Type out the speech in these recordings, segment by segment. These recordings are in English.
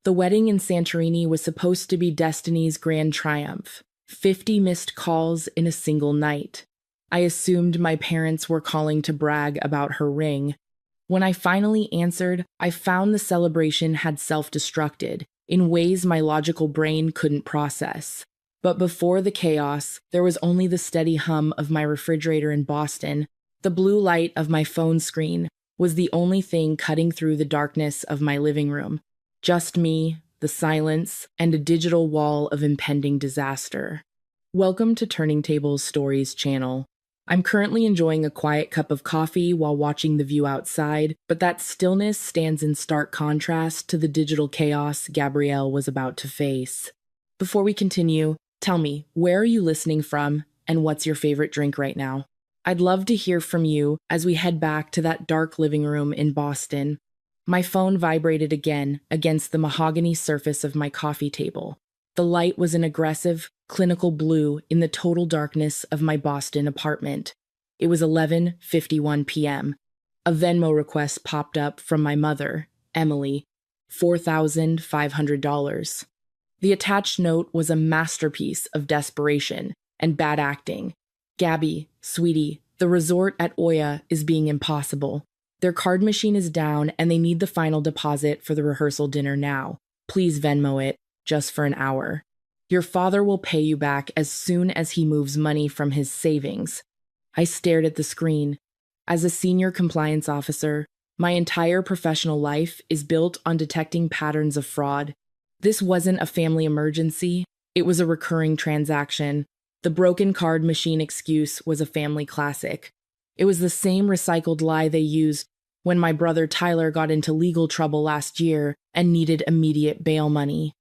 The wedding in Santorini was supposed to be Destiny's grand triumph. 50 missed calls in a single night. I assumed my parents were calling to brag about her ring. When I finally answered, I found the celebration had self-destructed in ways my logical brain couldn't process. But before the chaos, there was only the steady hum of my refrigerator in Boston. The blue light of my phone screen was the only thing cutting through the darkness of my living room. Just me, the silence, and a digital wall of impending disaster. Welcome to Turning Tables Stories channel. I'm currently enjoying a quiet cup of coffee while watching the view outside, but that stillness stands in stark contrast to the digital chaos Gabrielle was about to face. Before we continue, tell me, where are you listening from, and what's your favorite drink right now? I'd love to hear from you as we head back to that dark living room in Boston. My phone vibrated again against the mahogany surface of my coffee table. The light was an aggressive, clinical blue in the total darkness of my Boston apartment. It was 11:51 p.m. A Venmo request popped up from my mother, Emily, $4,500. The attached note was a masterpiece of desperation and bad acting. Gabby, sweetie, the resort at Oya is being impossible. Their card machine is down and they need the final deposit for the rehearsal dinner now. Please Venmo it, just for an hour. Your father will pay you back as soon as he moves money from his savings. I stared at the screen. As a senior compliance officer, my entire professional life is built on detecting patterns of fraud. This wasn't a family emergency, it was a recurring transaction. The broken card machine excuse was a family classic. It was the same recycled lie they used when my brother Tyler got into legal trouble last year and needed immediate bail money.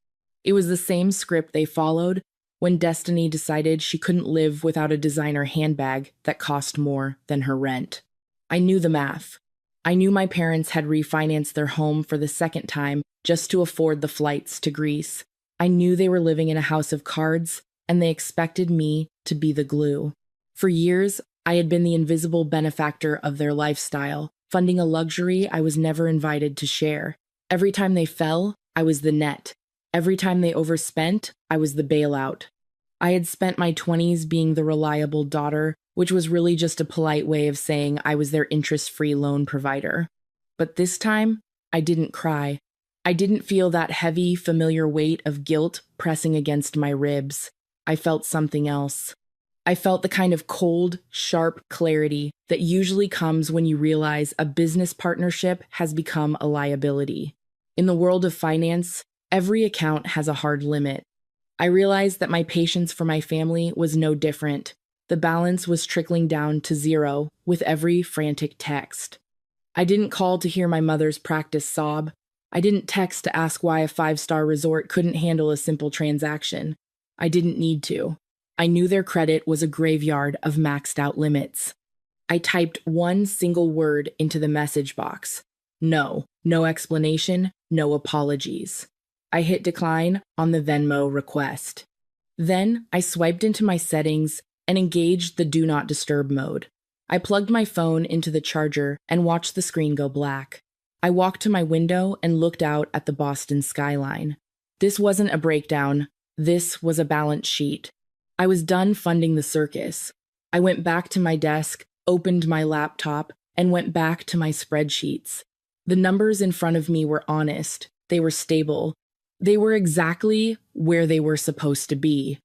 It was the same script they followed when Destiny decided she couldn't live without a designer handbag that cost more than her rent. I knew the math. I knew my parents had refinanced their home for the second time just to afford the flights to Greece. I knew they were living in a house of cards, and they expected me to be the glue. For years, I had been the invisible benefactor of their lifestyle, funding a luxury I was never invited to share. Every time they fell, I was the net. Every time they overspent, I was the bailout. I had spent my 20s being the reliable daughter, which was really just a polite way of saying I was their interest-free loan provider. But this time, I didn't cry. I didn't feel that heavy, familiar weight of guilt pressing against my ribs. I felt something else. I felt the kind of cold, sharp clarity that usually comes when you realize a business partnership has become a liability. In the world of finance, every account has a hard limit. I realized that my patience for my family was no different. The balance was trickling down to zero with every frantic text. I didn't call to hear my mother's practice sob. I didn't text to ask why a 5-star resort couldn't handle a simple transaction. I didn't need to. I knew their credit was a graveyard of maxed out limits. I typed one single word into the message box. No. No explanation, no apologies. I hit decline on the Venmo request. Then I swiped into my settings and engaged the Do Not Disturb mode. I plugged my phone into the charger and watched the screen go black. I walked to my window and looked out at the Boston skyline. This wasn't a breakdown. This was a balance sheet. I was done funding the circus. I went back to my desk, opened my laptop, and went back to my spreadsheets. The numbers in front of me were honest. They were stable. They were exactly where they were supposed to be.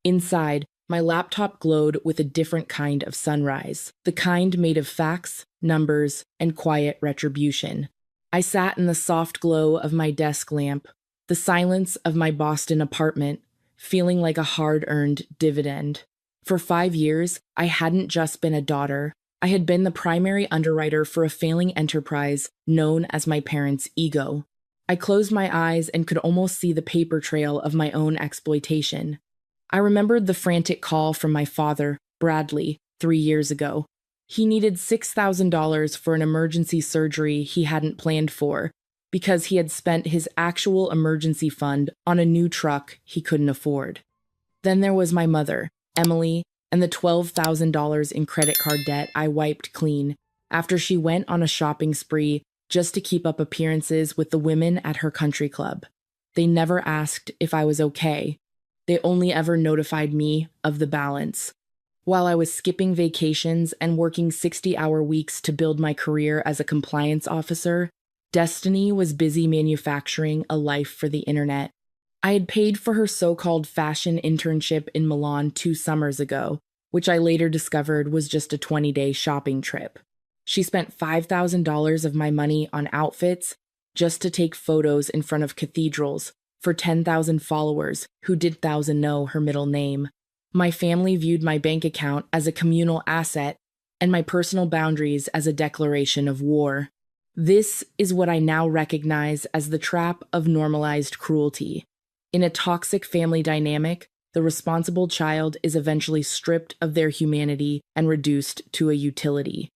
Inside, my laptop glowed with a different kind of sunrise, the kind made of facts, numbers, and quiet retribution. I sat in the soft glow of my desk lamp, the silence of my Boston apartment, feeling like a hard-earned dividend. For 5 years, I hadn't just been a daughter. I had been the primary underwriter for a failing enterprise known as my parents' ego. I closed my eyes and could almost see the paper trail of my own exploitation. I remembered the frantic call from my father, Bradley, 3 years ago. He needed $6,000 for an emergency surgery he hadn't planned for because he had spent his actual emergency fund on a new truck he couldn't afford. Then there was my mother, Emily, and the $12,000 in credit card debt I wiped clean after she went on a shopping spree just to keep up appearances with the women at her country club. They never asked if I was okay. They only ever notified me of the balance. While I was skipping vacations and working 60-hour weeks to build my career as a compliance officer, Destiny was busy manufacturing a life for the internet. I had paid for her so-called fashion internship in Milan 2 summers ago, which I later discovered was just a 20-day shopping trip. She spent $5,000 of my money on outfits just to take photos in front of cathedrals for 10,000 followers who did thousand know her middle name. My family viewed my bank account as a communal asset and my personal boundaries as a declaration of war. This is what I now recognize as the trap of normalized cruelty. In a toxic family dynamic, the responsible child is eventually stripped of their humanity and reduced to a utility.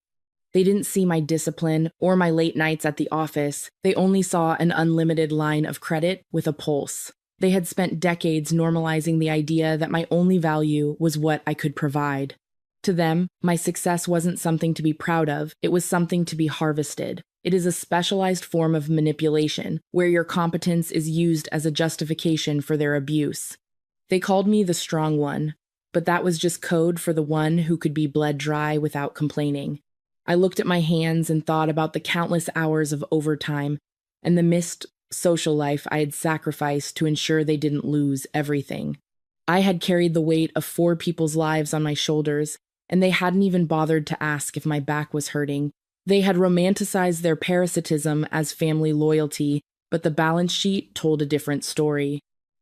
They didn't see my discipline or my late nights at the office. They only saw an unlimited line of credit with a pulse. They had spent decades normalizing the idea that my only value was what I could provide. To them, my success wasn't something to be proud of, it was something to be harvested. It is a specialized form of manipulation, where your competence is used as a justification for their abuse. They called me the strong one, but that was just code for the one who could be bled dry without complaining. I looked at my hands and thought about the countless hours of overtime and the missed social life I had sacrificed to ensure they didn't lose everything. I had carried the weight of 4 people's lives on my shoulders, and they hadn't even bothered to ask if my back was hurting. They had romanticized their parasitism as family loyalty, but the balance sheet told a different story.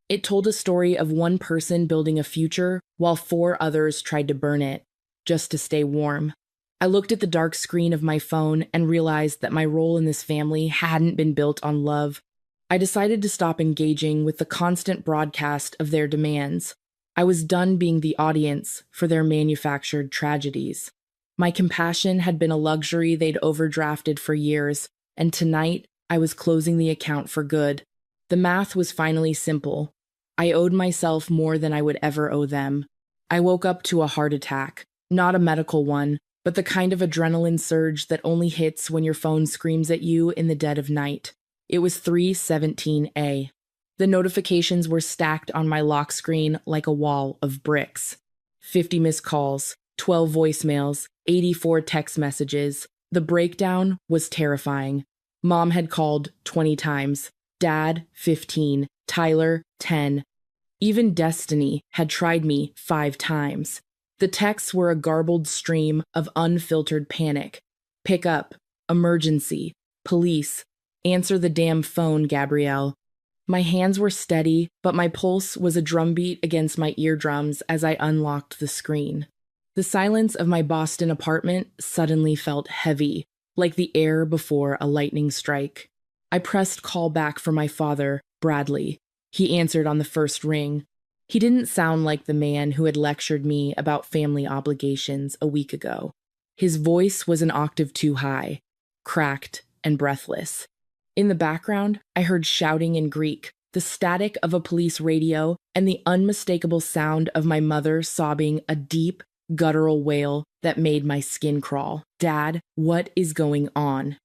It told a story of one person building a future while 4 others tried to burn it, just to stay warm. I looked at the dark screen of my phone and realized that my role in this family hadn't been built on love. I decided to stop engaging with the constant broadcast of their demands. I was done being the audience for their manufactured tragedies. My compassion had been a luxury they'd overdrafted for years, and tonight I was closing the account for good. The math was finally simple. I owed myself more than I would ever owe them. I woke up to a heart attack, not a medical one, but the kind of adrenaline surge that only hits when your phone screams at you in the dead of night. It was 3:17 a.m. The notifications were stacked on my lock screen like a wall of bricks. 50 missed calls, 12 voicemails, 84 text messages. The breakdown was terrifying. Mom had called 20 times, Dad 15, Tyler 10. Even Destiny had tried me 5 times. The texts were a garbled stream of unfiltered panic. Pick up, emergency, police, answer the damn phone, Gabrielle. My hands were steady, but my pulse was a drumbeat against my eardrums as I unlocked the screen. The silence of my Boston apartment suddenly felt heavy, like the air before a lightning strike. I pressed call back for my father, Bradley. He answered on the first ring. He didn't sound like the man who had lectured me about family obligations a week ago. His voice was an octave too high, cracked and breathless. In the background, I heard shouting in Greek, the static of a police radio, and the unmistakable sound of my mother sobbing a deep, guttural wail that made my skin crawl. Dad, what is going on?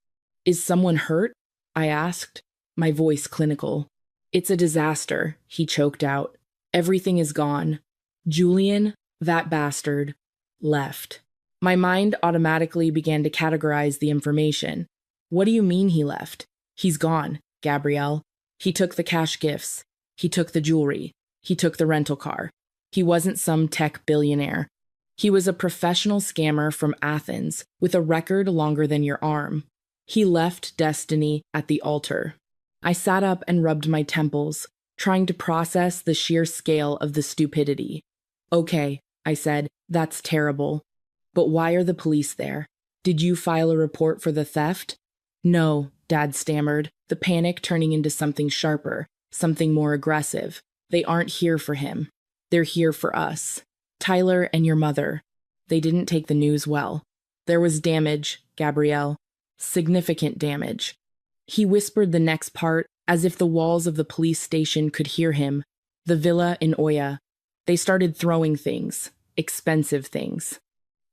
Is someone hurt? I asked, my voice clinical. It's a disaster, he choked out. Everything is gone. Julian, that bastard, left. My mind automatically began to categorize the information. What do you mean he left? He's gone, Gabrielle. He took the cash gifts. He took the jewelry. He took the rental car. He wasn't some tech billionaire. He was a professional scammer from Athens with a record longer than your arm. He left Destiny at the altar. I sat up and rubbed my temples, trying to process the sheer scale of the stupidity. Okay, I said, that's terrible. But why are the police there? Did you file a report for the theft? No, Dad stammered, the panic turning into something sharper, something more aggressive. They aren't here for him. They're here for us. Tyler and your mother. They didn't take the news well. There was damage, Gabrielle. Significant damage. He whispered the next part, as if the walls of the police station could hear him. The villa in Oya. They started throwing things. Expensive things.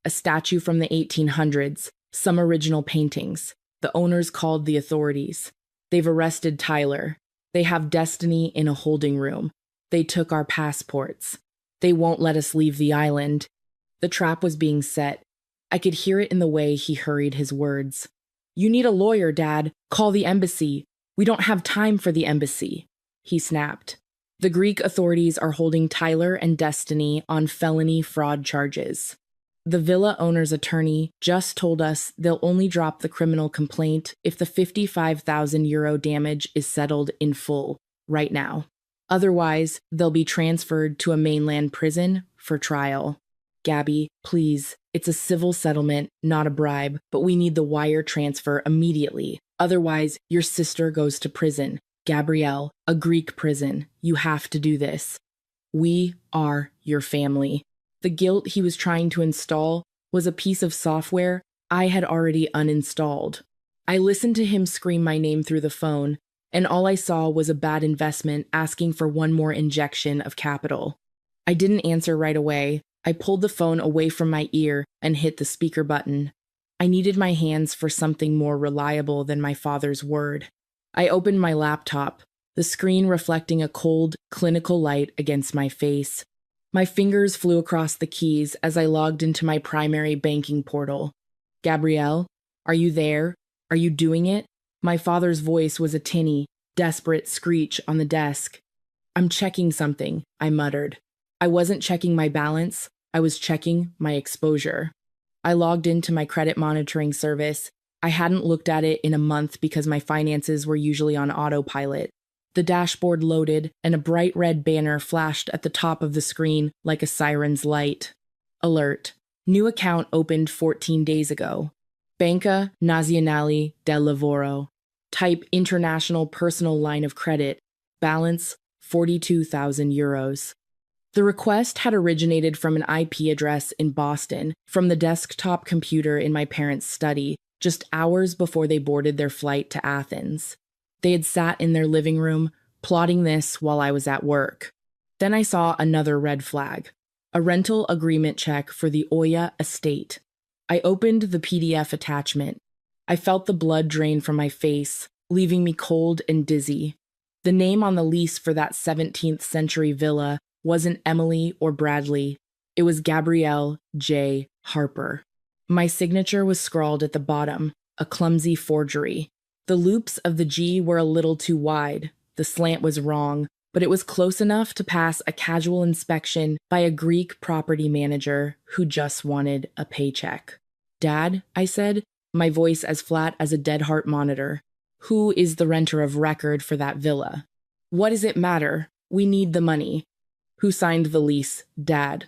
A statue from the 1800s. Some original paintings. The owners called the authorities. They've arrested Tyler. They have Destiny in a holding room. They took our passports. They won't let us leave the island. The trap was being set. I could hear it in the way he hurried his words. You need a lawyer, Dad. Call the embassy. We don't have time for the embassy, he snapped. The Greek authorities are holding Tyler and Destiny on felony fraud charges. The villa owner's attorney just told us they'll only drop the criminal complaint if the €55,000 damage is settled in full, right now. Otherwise, they'll be transferred to a mainland prison for trial. Gabby, please, it's a civil settlement, not a bribe, but we need the wire transfer immediately. Otherwise, your sister goes to prison. Gabrielle, a Greek prison. You have to do this. We are your family. The guilt he was trying to install was a piece of software I had already uninstalled. I listened to him scream my name through the phone, and all I saw was a bad investment asking for one more injection of capital. I didn't answer right away. I pulled the phone away from my ear and hit the speaker button. I needed my hands for something more reliable than my father's word. I opened my laptop, the screen reflecting a cold, clinical light against my face. My fingers flew across the keys as I logged into my primary banking portal. Gabrielle, are you there? Are you doing it? My father's voice was a tinny, desperate screech on the desk. I'm checking something, I muttered. I wasn't checking my balance, I was checking my exposure. I logged into my credit monitoring service. I hadn't looked at it in a month because my finances were usually on autopilot. The dashboard loaded, and a bright red banner flashed at the top of the screen like a siren's light. Alert. New account opened 14 days ago. Banca Nazionale del Lavoro. Type International Personal Line of Credit. Balance €42,000. The request had originated from an IP address in Boston, from the desktop computer in my parents' study, just hours before they boarded their flight to Athens. They had sat in their living room, plotting this while I was at work. Then I saw another red flag, a rental agreement check for the Oya estate. I opened the PDF attachment. I felt the blood drain from my face, leaving me cold and dizzy. The name on the lease for that 17th century villa wasn't Emily or Bradley. It was Gabrielle J. Harper. My signature was scrawled at the bottom, a clumsy forgery. The loops of the G were a little too wide. The slant was wrong, but it was close enough to pass a casual inspection by a Greek property manager who just wanted a paycheck. Dad, I said, my voice as flat as a dead heart monitor. Who is the renter of record for that villa? What does it matter? We need the money. Who signed the lease? Dad.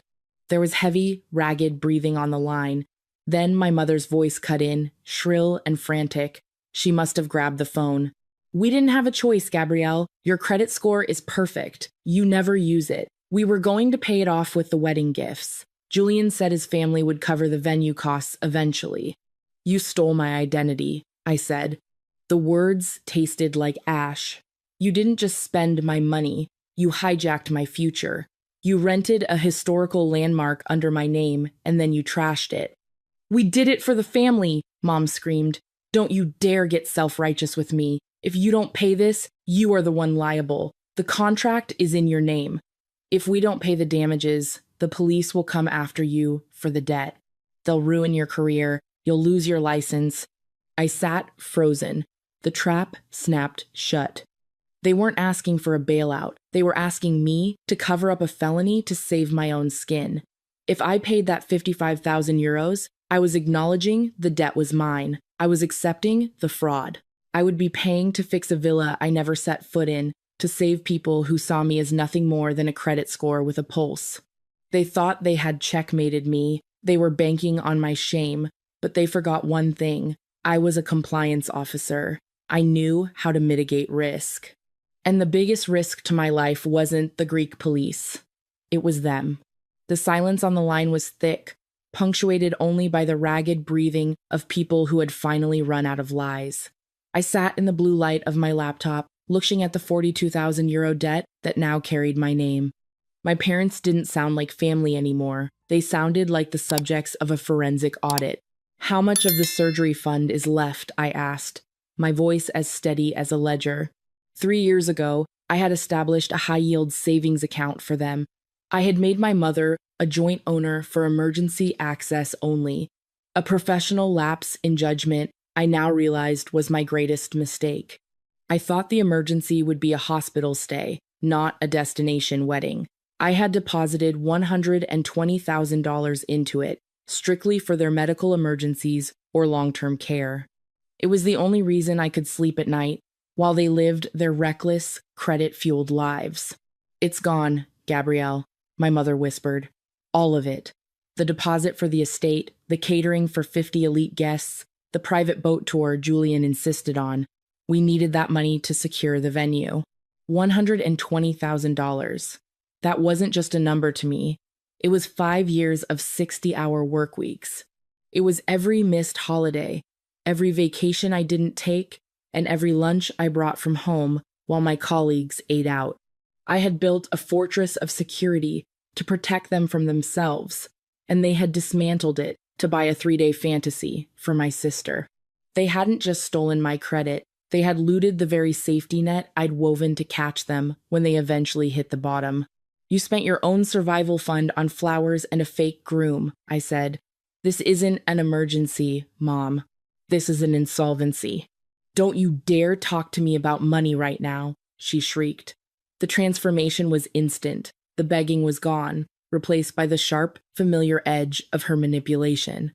There was heavy, ragged breathing on the line. Then my mother's voice cut in, shrill and frantic. She must have grabbed the phone. We didn't have a choice, Gabrielle. Your credit score is perfect. You never use it. We were going to pay it off with the wedding gifts. Julian said his family would cover the venue costs eventually. You stole my identity, I said. The words tasted like ash. You didn't just spend my money. You hijacked my future. You rented a historical landmark under my name, and then you trashed it. We did it for the family, Mom screamed. Don't you dare get self-righteous with me. If you don't pay this, you are the one liable. The contract is in your name. If we don't pay the damages, the police will come after you for the debt. They'll ruin your career. You'll lose your license. I sat frozen. The trap snapped shut. They weren't asking for a bailout. They were asking me to cover up a felony to save my own skin. If I paid that €55,000, I was acknowledging the debt was mine. I was accepting the fraud. I would be paying to fix a villa I never set foot in, to save people who saw me as nothing more than a credit score with a pulse. They thought they had checkmated me. They were banking on my shame, but they forgot one thing. I was a compliance officer. I knew how to mitigate risk. And the biggest risk to my life wasn't the Greek police. It was them. The silence on the line was thick, punctuated only by the ragged breathing of people who had finally run out of lies. I sat in the blue light of my laptop, looking at the €42,000 debt that now carried my name. My parents didn't sound like family anymore. They sounded like the subjects of a forensic audit. How much of the surgery fund is left? I asked, my voice as steady as a ledger. 3 years ago, I had established a high-yield savings account for them. I had made my mother a joint owner for emergency access only. A professional lapse in judgment I now realized was my greatest mistake. I thought the emergency would be a hospital stay, not a destination wedding. I had deposited $120,000 into it, strictly for their medical emergencies or long-term care. It was the only reason I could sleep at night while they lived their reckless, credit-fueled lives. "It's gone, Gabrielle," my mother whispered. "All of it. The deposit for the estate, the catering for 50 elite guests, the private boat tour Julian insisted on. We needed that money to secure the venue. $120,000. That wasn't just a number to me. It was 5 years of 60-hour work weeks. It was every missed holiday, every vacation I didn't take, and every lunch I brought from home while my colleagues ate out. I had built a fortress of security to protect them from themselves, and they had dismantled it to buy a 3-day fantasy for my sister. They hadn't just stolen my credit, they had looted the very safety net I'd woven to catch them when they eventually hit the bottom. "You spent your own survival fund on flowers and a fake groom," I said. "This isn't an emergency, Mom. This is an insolvency." "Don't you dare talk to me about money right now," she shrieked. The transformation was instant. The begging was gone, replaced by the sharp, familiar edge of her manipulation.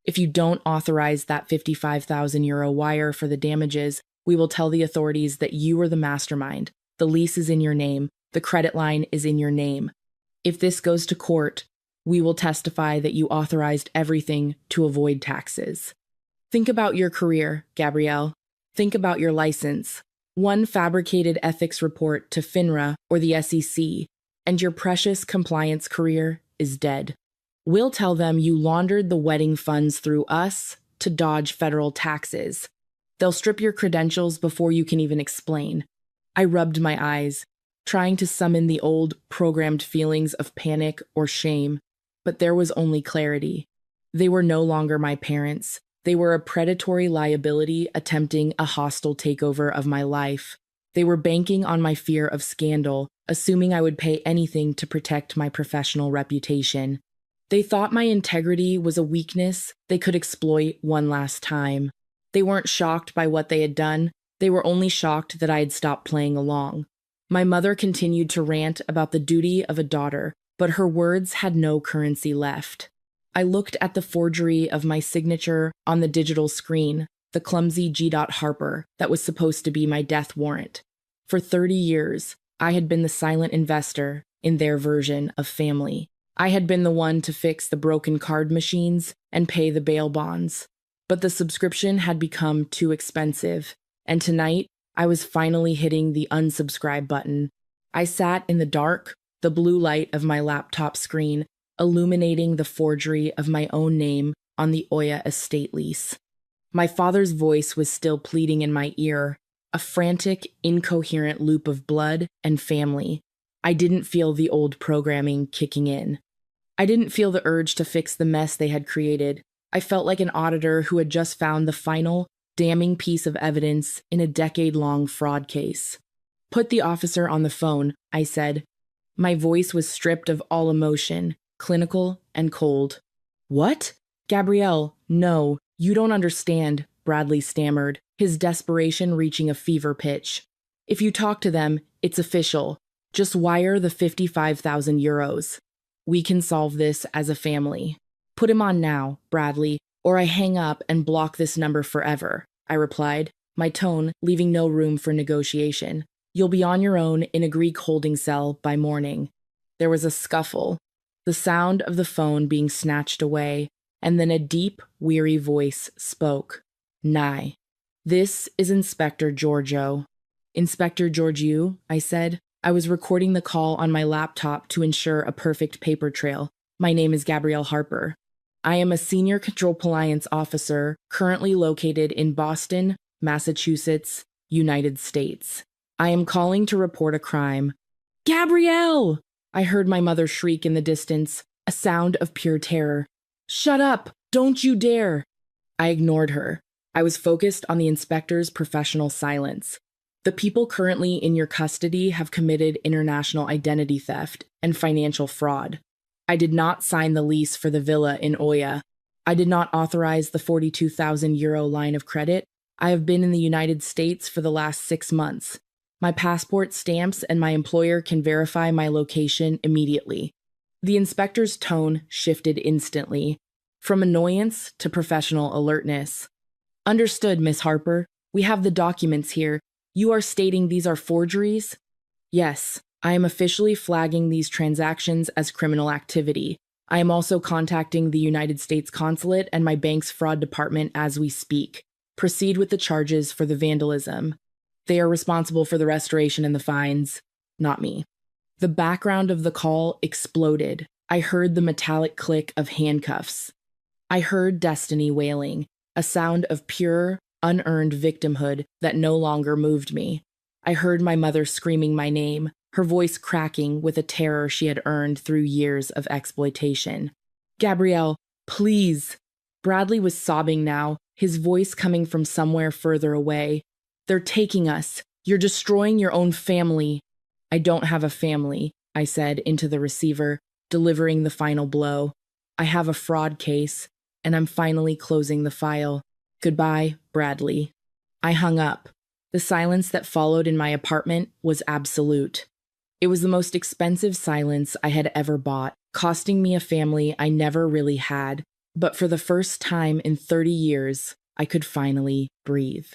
"If you don't authorize that €55,000 wire for the damages, we will tell the authorities that you are the mastermind. The lease is in your name. The credit line is in your name. If this goes to court, we will testify that you authorized everything to avoid taxes. Think about your career, Gabrielle. Think about your license. One fabricated ethics report to FINRA or the SEC, and your precious compliance career is dead. We'll tell them you laundered the wedding funds through us to dodge federal taxes. They'll strip your credentials before you can even explain." I rubbed my eyes, trying to summon the old, programmed feelings of panic or shame, but there was only clarity. They were no longer my parents. They were a predatory liability attempting a hostile takeover of my life. They were banking on my fear of scandal, assuming I would pay anything to protect my professional reputation. They thought my integrity was a weakness they could exploit one last time. They weren't shocked by what they had done. They were only shocked that I had stopped playing along. My mother continued to rant about the duty of a daughter, but her words had no currency left. I looked at the forgery of my signature on the digital screen, the clumsy G. Harper that was supposed to be my death warrant. For 30 years, I had been the silent investor in their version of family. I had been the one to fix the broken card machines and pay the bail bonds. But the subscription had become too expensive, and tonight I was finally hitting the unsubscribe button. I sat in the dark, the blue light of my laptop screen, illuminating the forgery of my own name on the Oya estate lease. My father's voice was still pleading in my ear, a frantic, incoherent loop of blood and family. I didn't feel the old programming kicking in. I didn't feel the urge to fix the mess they had created. I felt like an auditor who had just found the final, damning piece of evidence in a decade-long fraud case. "Put the officer on the phone," I said. My voice was stripped of all emotion, clinical and cold. "What?" "Gabrielle, no, you don't understand," Bradley stammered, his desperation reaching a fever pitch. "If you talk to them, it's official. Just wire the €55,000. We can solve this as a family." "Put him on now, Bradley, or I hang up and block this number forever," I replied, my tone leaving no room for negotiation. "You'll be on your own in a Greek holding cell by morning." There was a scuffle, the sound of the phone being snatched away, and then a deep, weary voice spoke. "Nye. This is Inspector Giorgio." "Inspector Georgiou," I said. I was recording the call on my laptop to ensure a perfect paper trail. "My name is Gabrielle Harper. I am a senior compliance officer currently located in Boston, Massachusetts, United States. I am calling to report a crime." "Gabrielle!" I heard my mother shriek in the distance, a sound of pure terror. "Shut up! Don't you dare!" I ignored her. I was focused on the inspector's professional silence. The people currently in your custody have committed international identity theft and financial fraud. I did not sign the lease for the villa in Oya. I did not authorize the €42,000 line of credit. I have been in the United States for the last 6 months. My passport stamps and my employer can verify my location immediately. The inspector's tone shifted instantly, from annoyance to professional alertness. Understood, Miss Harper. We have the documents here. You are stating these are forgeries? Yes, I am officially flagging these transactions as criminal activity. I am also contacting the United States Consulate and my bank's fraud department as we speak. Proceed with the charges for the vandalism. They are responsible for the restoration and the fines, not me. The background of the call exploded. I heard the metallic click of handcuffs. I heard Destiny wailing, a sound of pure, unearned victimhood that no longer moved me. I heard my mother screaming my name, her voice cracking with a terror she had earned through years of exploitation. Gabrielle, please. Bradley was sobbing now, his voice coming from somewhere further away. They're taking us. You're destroying your own family. I don't have a family, I said into the receiver, delivering the final blow. I have a fraud case, and I'm finally closing the file. Goodbye, Bradley. I hung up. The silence that followed in my apartment was absolute. It was the most expensive silence I had ever bought, costing me a family I never really had, but for the first time in 30 years, I could finally breathe.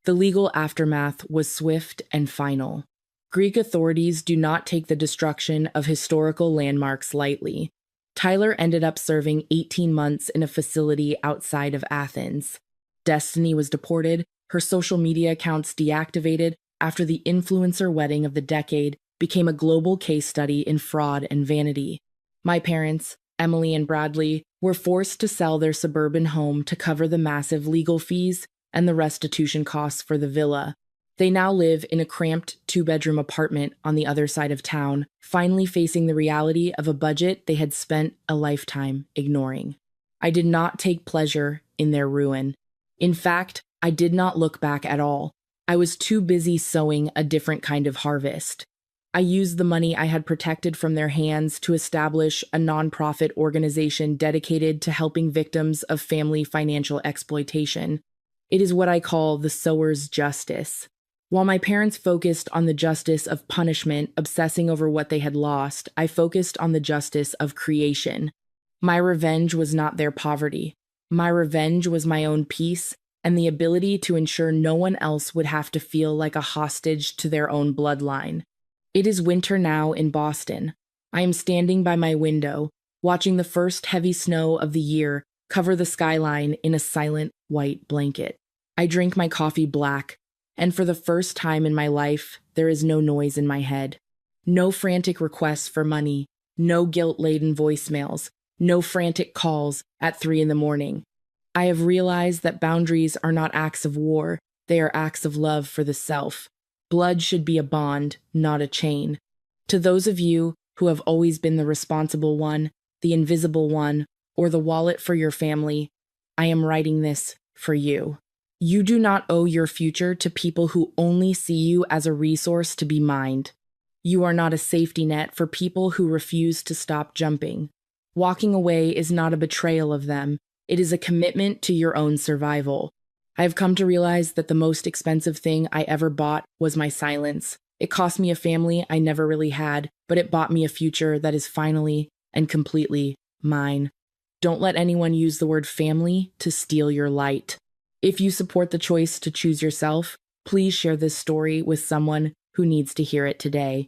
The legal aftermath was swift and final. Greek authorities do not take the destruction of historical landmarks lightly. Tyler ended up serving 18 months in a facility outside of Athens. Destiny was deported, her social media accounts deactivated after the influencer wedding of the decade became a global case study in fraud and vanity. My parents, Emily and Bradley, were forced to sell their suburban home to cover the massive legal fees and the restitution costs for the villa. They now live in a cramped 2-bedroom apartment on the other side of town, finally facing the reality of a budget they had spent a lifetime ignoring. I did not take pleasure in their ruin. In fact, I did not look back at all. I was too busy sowing a different kind of harvest. I used the money I had protected from their hands to establish a nonprofit organization dedicated to helping victims of family financial exploitation. It is what I call the sower's justice. While my parents focused on the justice of punishment, obsessing over what they had lost, I focused on the justice of creation. My revenge was not their poverty. My revenge was my own peace and the ability to ensure no one else would have to feel like a hostage to their own bloodline. It is winter now in Boston. I am standing by my window, watching the first heavy snow of the year cover the skyline in a silent white blanket. I drink my coffee black, and for the first time in my life, there is no noise in my head. No frantic requests for money, no guilt-laden voicemails, no frantic calls at 3 a.m. I have realized that boundaries are not acts of war, they are acts of love for the self. Blood should be a bond, not a chain. To those of you who have always been the responsible one, the invisible one, or the wallet for your family, I am writing this for you. You do not owe your future to people who only see you as a resource to be mined. You are not a safety net for people who refuse to stop jumping. Walking away is not a betrayal of them. It is a commitment to your own survival. I have come to realize that the most expensive thing I ever bought was my silence. It cost me a family I never really had, but it bought me a future that is finally and completely mine. Don't let anyone use the word family to steal your light. If you support the choice to choose yourself, please share this story with someone who needs to hear it today.